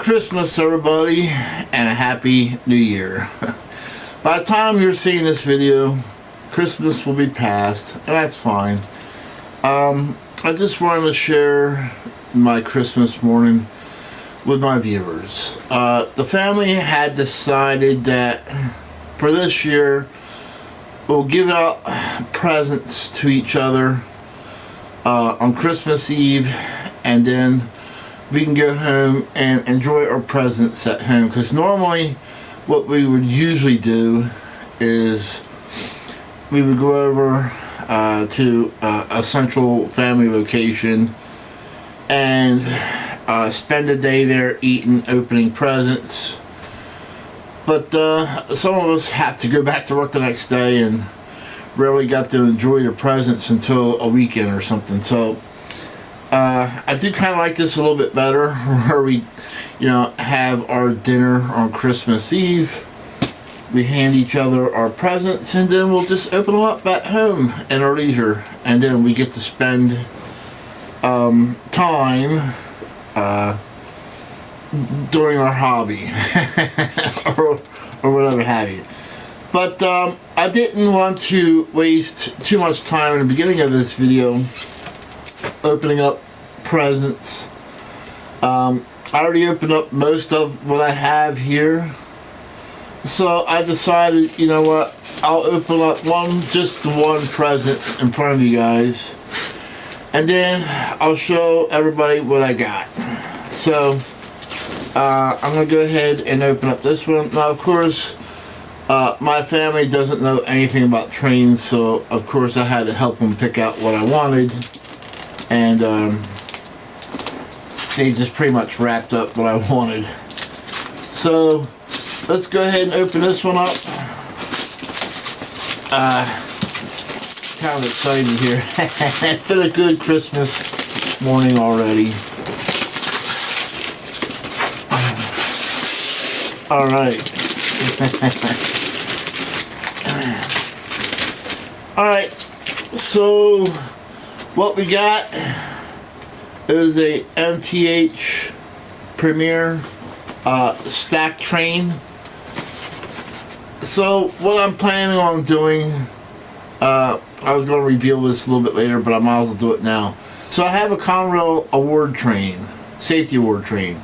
Christmas, everybody, and a Happy New Year. By the time you're seeing this video, Christmas will be past, and that's fine. I just wanted to share my Christmas morning with my viewers. The family had decided that for this year, we'll give out presents to each other on Christmas Eve, and then we can go home and enjoy our presents at home. Because normally what we would usually do is we would go over to a central family location and spend a day there eating, opening presents. But some of us have to go back to work the next day and rarely got to enjoy the presents until a weekend or something. So I do kind of like this a little bit better, where we, have our dinner on Christmas Eve. We hand each other our presents, and then we'll just open them up at home in our leisure, and then we get to spend time doing our hobby or whatever have you. But I didn't want to waste too much time in the beginning of this video opening up presents. I already opened up most of what I have here, so I decided, you know what, I'll open up just one present in front of you guys, and then I'll show everybody what I got. So I'm gonna go ahead and open up this one. Now, of course, my family doesn't know anything about trains, so of course I had to help them pick out what I wanted. And they just pretty much wrapped up what I wanted. So let's go ahead and open this one up. Kind of excited here. It's been a good Christmas morning already. All right. All right. So what we got is a MTH Premier stack train. So what I'm planning on doing, I was going to reveal this a little bit later, but I might as well do it now. So I have a Conrail award train, safety award train.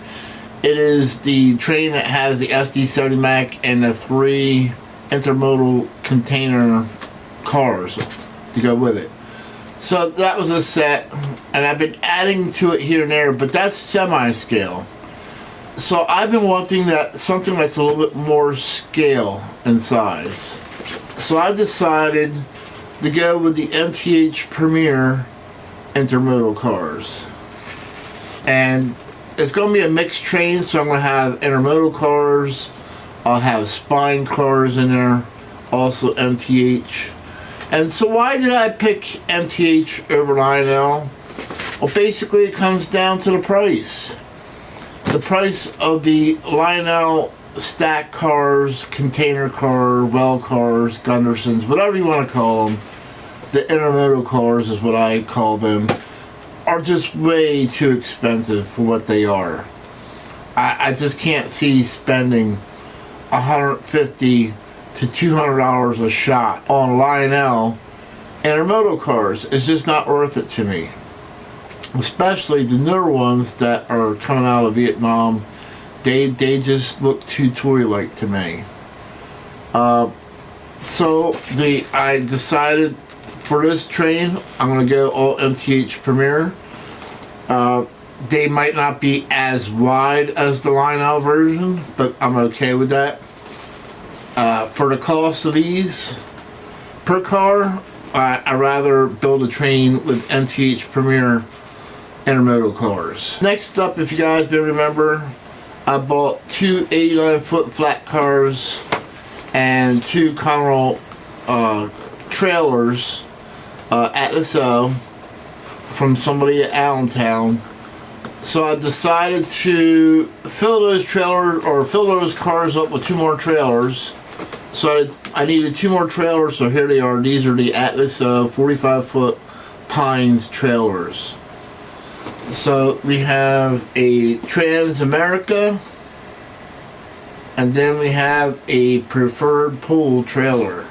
It is the train that has the SD70 Mac and the 3 intermodal container cars to go with it. So that was a set, and I've been adding to it here and there, but that's semi-scale. So I've been wanting something that's a little bit more scale in size. So I decided to go with the MTH Premier intermodal cars. And it's going to be a mixed train, so I'm going to have intermodal cars, I'll have spine cars in there, also MTH. And so why did I pick MTH over Lionel? Well, basically it comes down to the price. The price of the Lionel stack cars, container car, well cars, Gundersons, whatever you want to call them, the intermodal cars is what I call them, are just way too expensive for what they are. I just can't see spending $150 to $200 a shot on Lionel intermodal cars. It's just not worth it to me. Especially the newer ones that are coming out of Vietnam. They just look too toy-like to me. So I decided for this train, I'm going to go all MTH Premier. They might not be as wide as the Lionel version, but I'm okay with that. For the cost of these per car, I'd rather build a train with MTH Premier intermodal cars. Next up, if you guys may remember, I bought 2 89-foot flat cars and 2 Conrail trailers, Atlas O, from somebody at Allentown. So I decided to fill those cars up with 2 more trailers. So I needed 2 more trailers, so here they are. These are the Atlas 45-foot Pines trailers. So we have a Trans-America, and then we have a preferred pull trailer.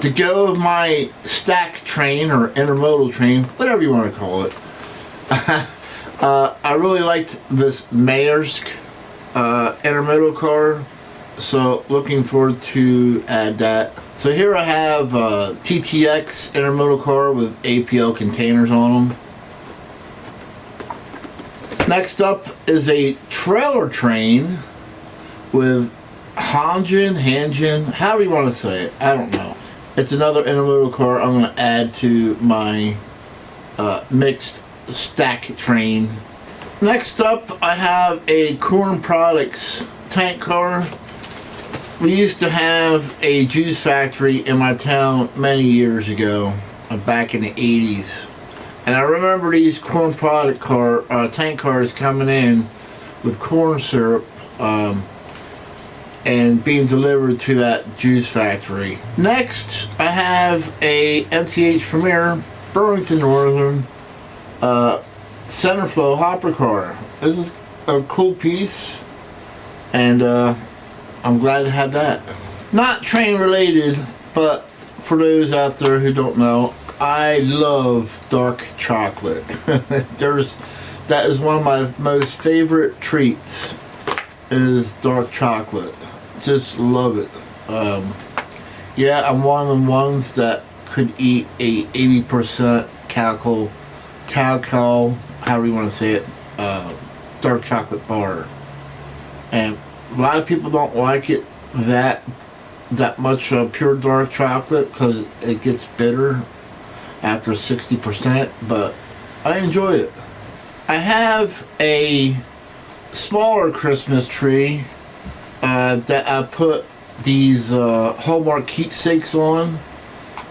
To go with my stack train or intermodal train, whatever you want to call it, I really liked this Maersk intermodal car, so looking forward to add that. So here I have a TTX intermodal car with APL containers on them. Next up is a trailer train with Hanjin, however you want to say it, I don't know. It's another intermodal car I'm going to add to my mixed stack train. Next up, I have a corn products tank car. We used to have a juice factory in my town many years ago, back in the 80s. And I remember these corn product tank cars coming in with corn syrup and being delivered to that juice factory. Next, I have a MTH Premier Burlington Northern center flow hopper car. This is a cool piece, and I'm glad to have that. Not train related, but for those out there who don't know, I love dark chocolate. That is one of my most favorite treats, is dark chocolate. Just love it. Yeah, I'm one of the ones that could eat a 80% cacao, however you want to say it, dark chocolate bar. And a lot of people don't like it that much pure dark chocolate because it gets bitter after 60%, but I enjoy it. I have a smaller Christmas tree that I put these Hallmark keepsakes on.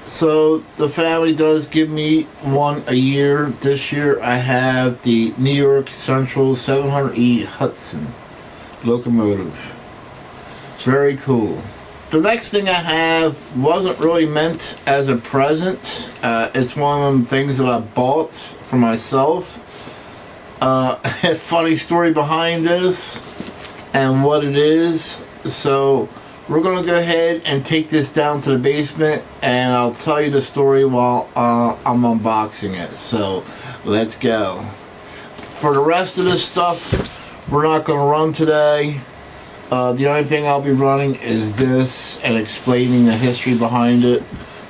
So the family does give me one a year. This year I have the New York Central 700E Hudson locomotive. It's very cool. The next thing I have wasn't really meant as a present. It's one of them things that I bought for myself. A funny story behind this and what it is. So we're going to go ahead and take this down to the basement, and I'll tell you the story while I'm unboxing it. So let's go. For the rest of this stuff, we're not going to run today. The only thing I'll be running is this and explaining the history behind it.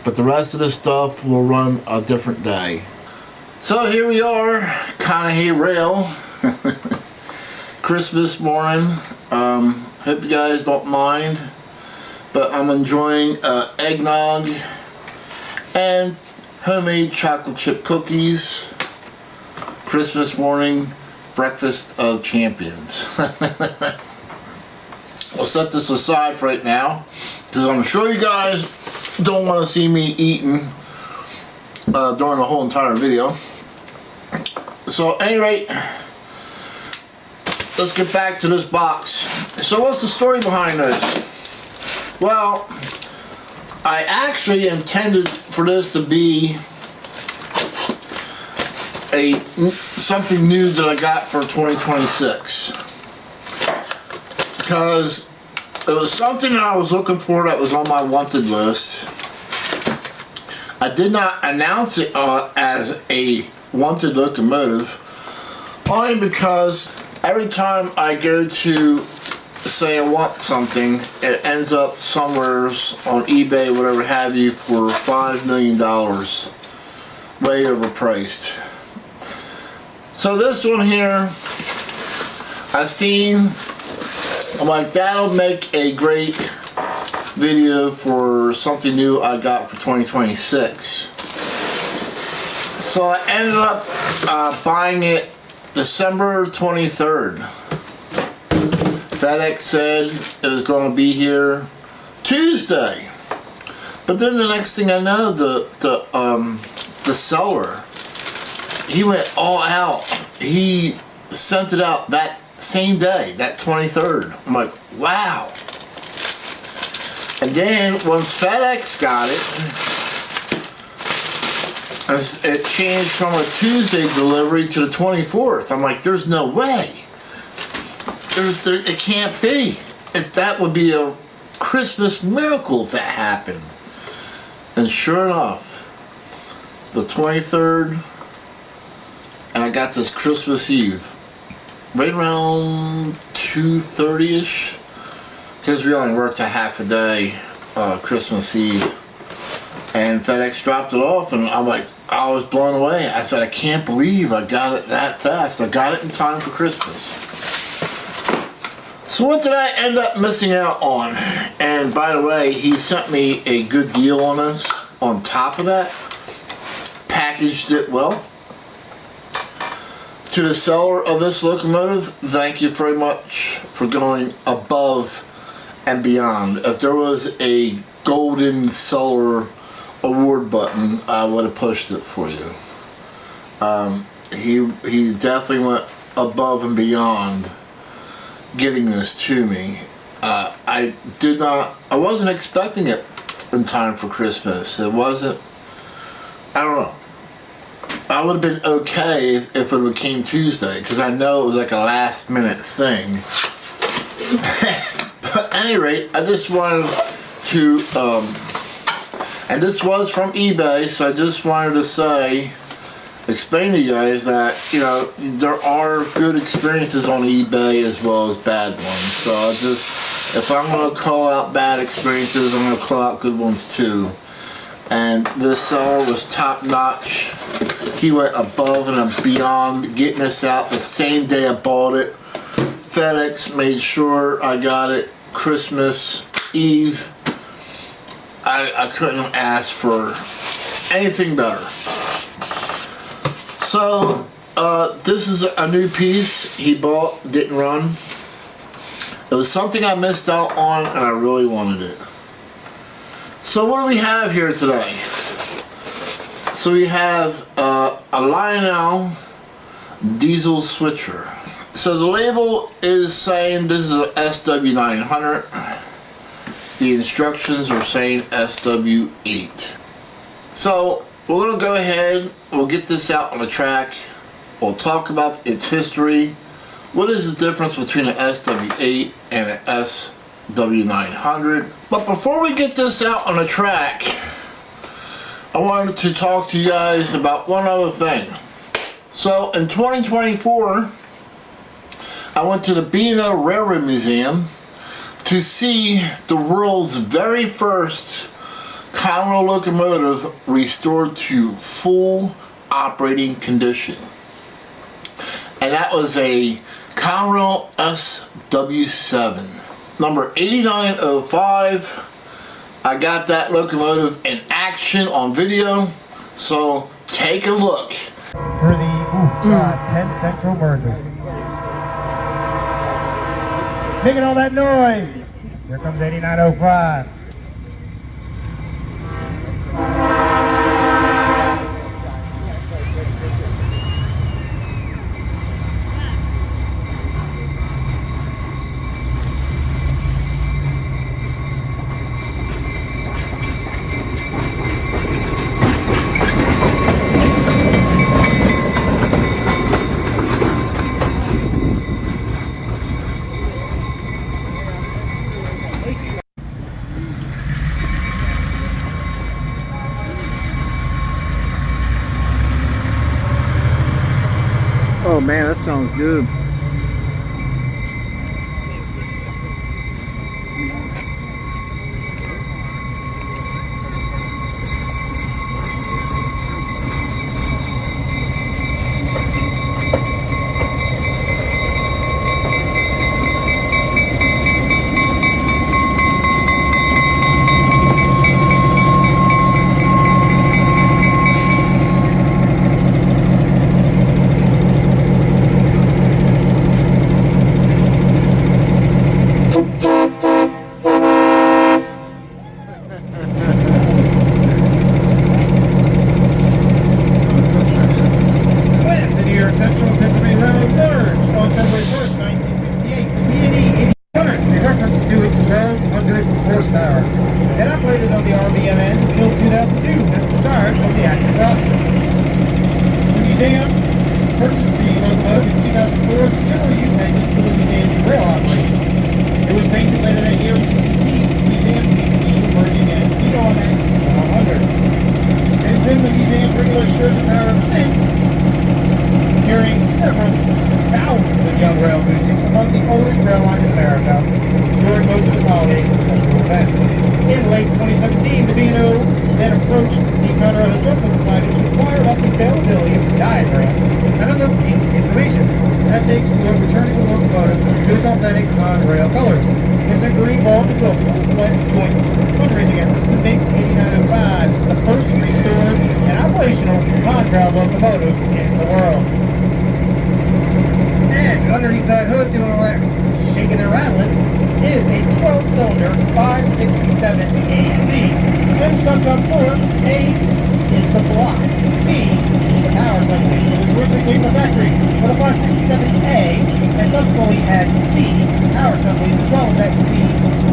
But the rest of the stuff will run a different day. So here we are, Conahay Rail. Christmas morning. Hope you guys don't mind. But I'm enjoying eggnog and homemade chocolate chip cookies. Christmas morning breakfast of champions. I'll set this aside for right now because I'm sure you guys don't want to see me eating during the whole entire video. So at any rate, let's get back to this box. So what's the story behind this? Well, I actually intended for this to be something new that I got for 2026, because it was something that I was looking for that was on my wanted list. I did not announce it as a wanted locomotive, only because every time I go to say I want something, it ends up somewhere on eBay, whatever have you, for $5 million, way overpriced. So this one here, I seen, I'm like, that'll make a great video for something new I got for 2026. So I ended up buying it December 23rd. FedEx said it was going to be here Tuesday. But then the next thing I know, the seller, he went all out. He sent it out that same day, that 23rd. I'm like, wow. And then once FedEx got it, It changed from a Tuesday delivery to the 24th. I'm like, there's no way. It can't be. That would be a Christmas miracle if that happened. And sure enough, the 23rd, and I got this Christmas Eve, right around 2:30ish, because we only worked a half a day Christmas Eve, and FedEx dropped it off, and I'm like, I was blown away. I said, I can't believe I got it that fast. I got it in time for Christmas. So what did I end up missing out on? And by the way, he sent me a good deal on this. On top of that, packaged it well. To the seller of this locomotive, thank you very much for going above and beyond. If there was a golden seller award button, I would have pushed it for you. He definitely went above and beyond getting this to me. I wasn't expecting it in time for Christmas. It wasn't, I don't know. I would have been okay if it came Tuesday, because I know it was like a last minute thing. But at any rate, I just wanted to, and this was from eBay, so I just wanted to explain to you guys that, you know, there are good experiences on eBay as well as bad ones. So if I'm going to call out bad experiences, I'm going to call out good ones too. And this seller was top notch. He went above and beyond getting us out the same day I bought it. FedEx made sure I got it Christmas Eve. I couldn't ask for anything better. So this is a new piece he bought, didn't run. It was something I missed out on and I really wanted it. So what do we have here today? So we have a Lionel diesel switcher. So the label is saying this is a SW900. The instructions are saying SW8. So we're going to go ahead, we'll get this out on the track. We'll talk about its history. What is the difference between an SW8 and an SW900? But before we get this out on the track, I wanted to talk to you guys about one other thing. So in 2024, I went to the B&O Railroad Museum to see the world's very first Conrail locomotive restored to full operating condition. And that was a Conrail SW7. Number 8905. I got that locomotive in action on video, so take a look. For the Penn Central merger. Making all that noise. Here comes 8905. Oh man, that sounds good. Horsepower, and operated on the RBMN until 2002. That's the start of the active roster. museum purchased the locomotive in 2004 as a general use engine for the museum's rail operation. It was painted later that year to complete museum paint scheme, emerging as BOMX 100. It has been the museum's regular excursion power ever since, carrying several thousands of young rail enthusiasts among the oldest rail lines in America during most of its holidays and special events. In late 2017, the B&O then approached the Conrail Historical Society to inquire about the availability of diagrams and other information as they explored returning the locomotive to its authentic Conrail colors. This inquiry evolved into a full-fledged joint fundraising effort to make 8905 the first restored and operational Conrail locomotive in the world. And underneath that hood, doing all that shaking and rattling, is a 12-cylinder 567 AC. Construct on 4, A is the block, C is the power assembly. So this originally came from the factory with a 567A, and subsequently had C power assemblies as well as that C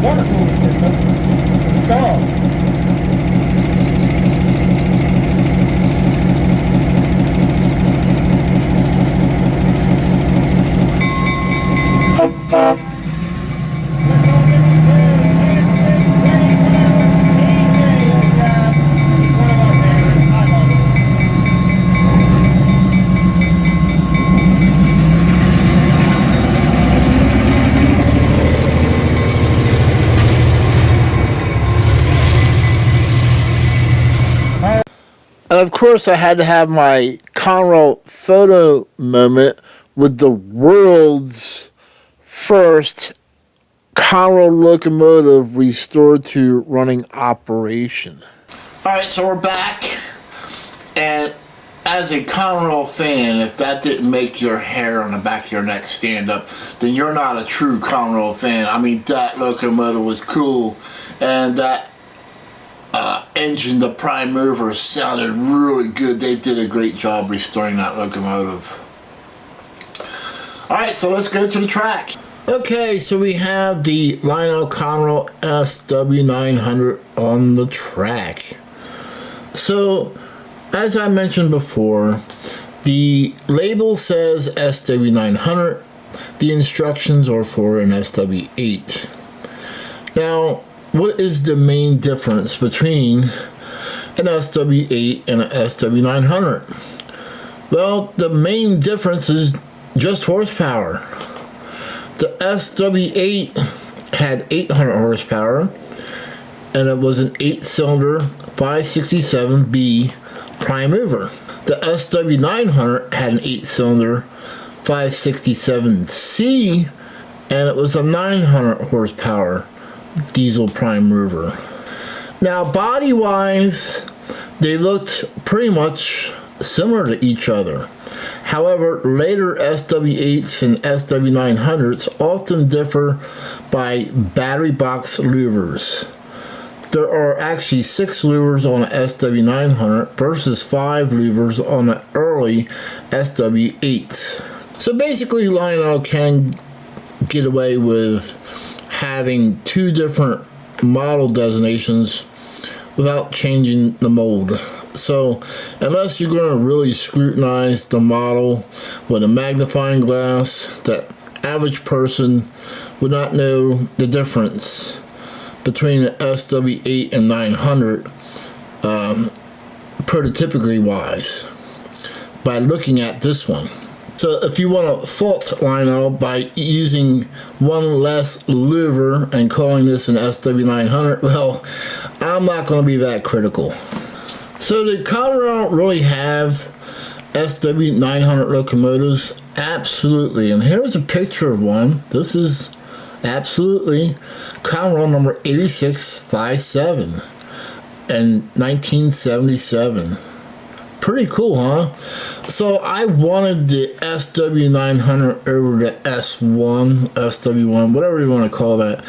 water cooling system installed. And of course, I had to have my Conrail photo moment with the world's first Conrail locomotive restored to running operation. Alright, so we're back. And as a Conrail fan, if that didn't make your hair on the back of your neck stand up, then you're not a true Conrail fan. I mean, that locomotive was cool. And that engine, the prime mover, sounded really good. They did a great job restoring that locomotive. Alright, so let's go to the track. Okay, so we have the Lionel Conrail SW900 on the track. So, as I mentioned before, the label says SW900. The instructions are for an SW8. Now, what is the main difference between an SW8 and an SW900? Well, the main difference is just horsepower. The SW8 had 800 horsepower, and it was an 8-cylinder 567B prime mover. The SW900 had an 8-cylinder 567C, and it was a 900 horsepower diesel prime mover. Now, body-wise, they looked pretty much similar to each other. However, later SW8s and SW900s often differ by battery box louvers. There are actually 6 louvers on an SW900 versus 5 louvers on the early SW8s. So basically, Lionel can get away with having 2 different model designations without changing the mold. So unless you're going to really scrutinize the model with a magnifying glass, the average person would not know the difference between the SW8 and 900 prototypically wise by looking at this one. So if you want to fault Lionel by using one less louver and calling this an SW900, well, I'm not going to be that critical. So did Conrail really have SW900 locomotives? Absolutely. And here's a picture of one. This is absolutely Conrail number 8657 in 1977. Pretty cool, huh? So I wanted the SW900 over the S1, SW1, whatever you want to call that.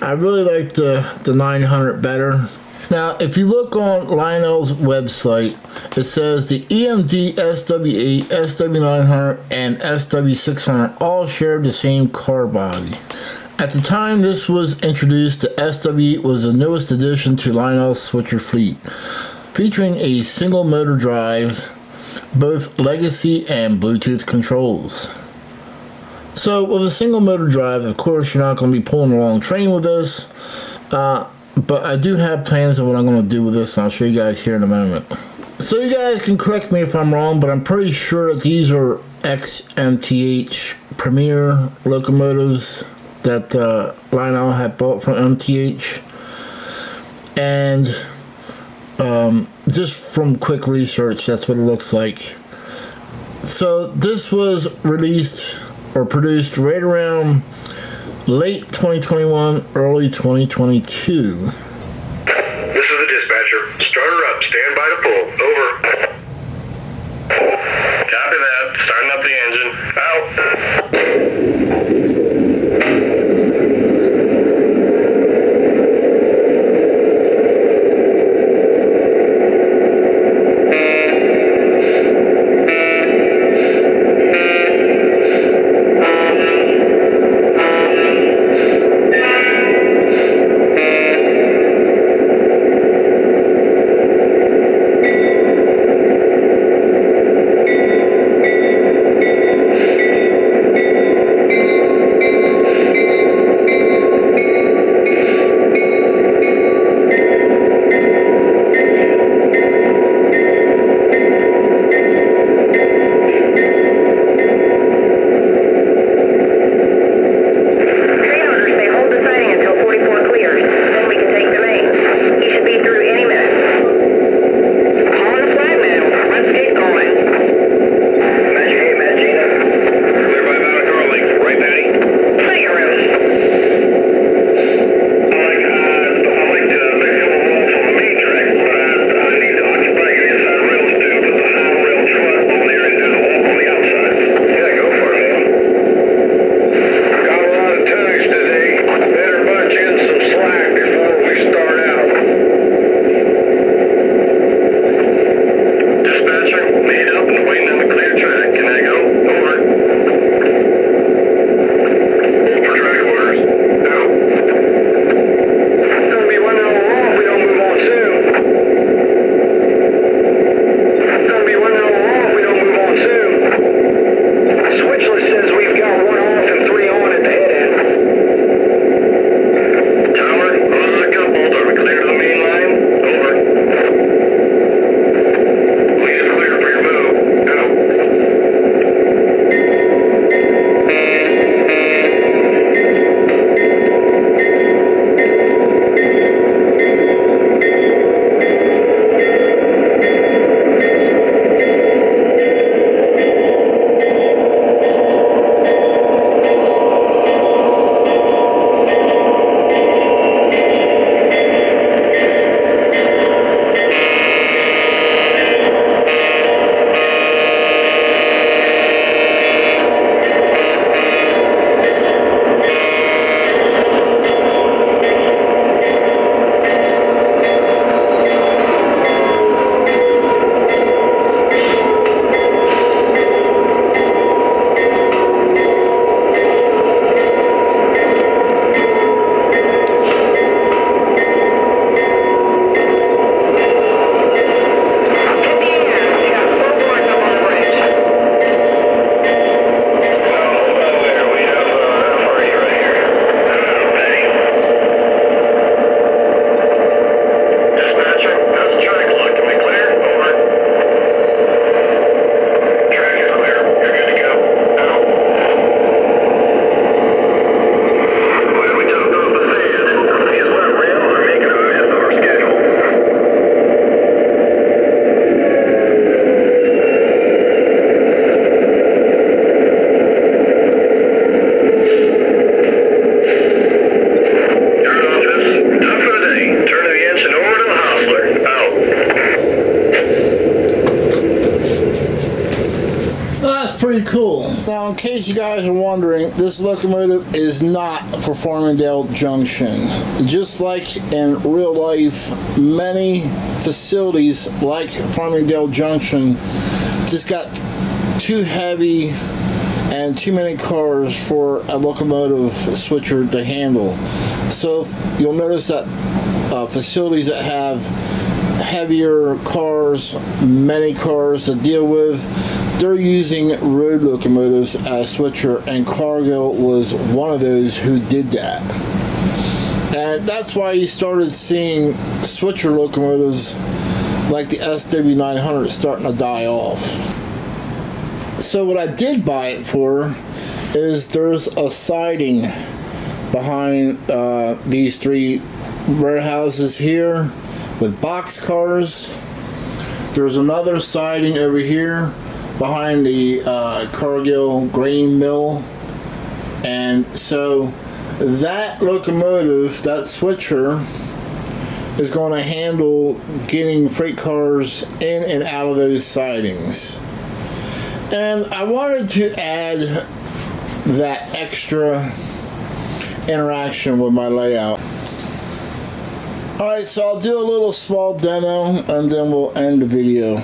I really like the 900 better. Now, if you look on Lionel's website, it says the EMD SW8, SW900, and SW600 all share the same car body. At the time this was introduced, the SW8 was the newest addition to Lionel's switcher fleet, featuring a single motor drive both legacy and Bluetooth controls. So with a single motor drive, of course, you're not going to be pulling a long train with this, but I do have plans of what I'm going to do with this, and I'll show you guys here in a moment. So you guys can correct me if I'm wrong, but I'm pretty sure that these are ex-MTH Premier locomotives that Lionel had bought from MTH. And just from quick research, that's what it looks like. So this was released or produced right around late 2021, early 2022. This is the dispatcher. Start her up. Stand by to pull. Over. Copy that. Starting up the engine. Out. pretty cool. Now, in case you guys are wondering, this locomotive is not for Farmingdale Junction. Just like in real life, many facilities like Farmingdale Junction just got too heavy and too many cars for a locomotive switcher to handle. So you'll notice that facilities that have heavier cars, many cars to deal with, they're using road locomotives as switcher, and Cargill was one of those who did that. And that's why you started seeing switcher locomotives like the SW900 starting to die off. So what I did buy it for is there's a siding behind these three warehouses here with box cars. There's another siding over here behind the Cargill grain mill. And so that locomotive, that switcher, is going to handle getting freight cars in and out of those sidings. And I wanted to add that extra interaction with my layout. Alright, so I'll do a little small demo and then we'll end the video.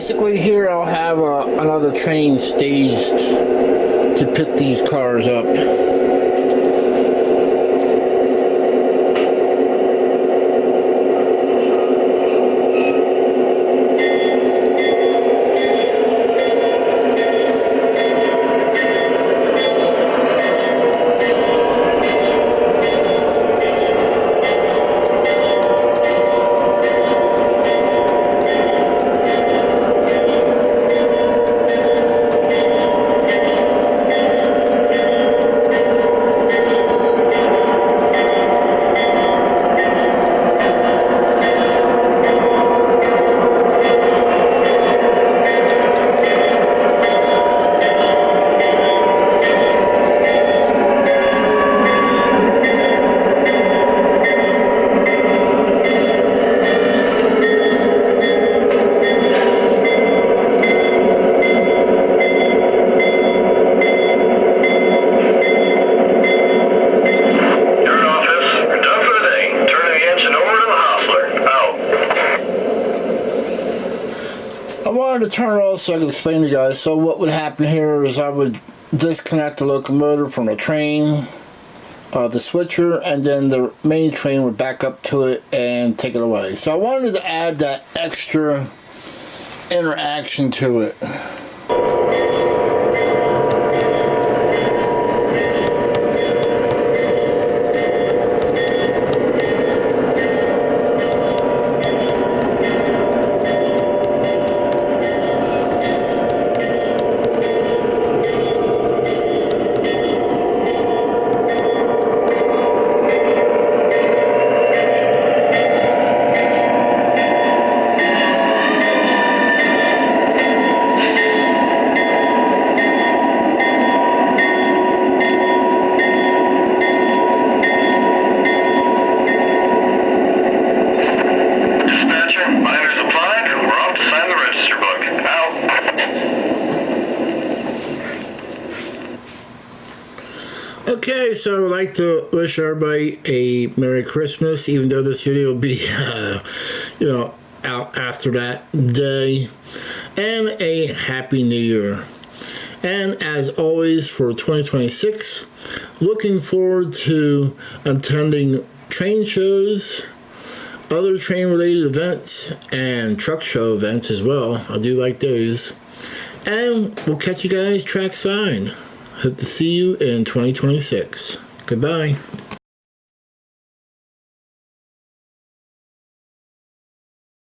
basically here I'll have another train staged to pick these cars up. To turn it off so I can explain to you guys. So what would happen here is I would disconnect the locomotive from the train, the switcher, and then the main train would back up to it and take it away. So I wanted to add that extra interaction to it. Okay, so I'd like to wish everybody a Merry Christmas, even though this video will be, out after that day, and a Happy New Year. And as always, for 2026, looking forward to attending train shows, other train-related events, and truck show events as well. I do like those. And we'll catch you guys trackside. Hope to see you in 2026. Goodbye.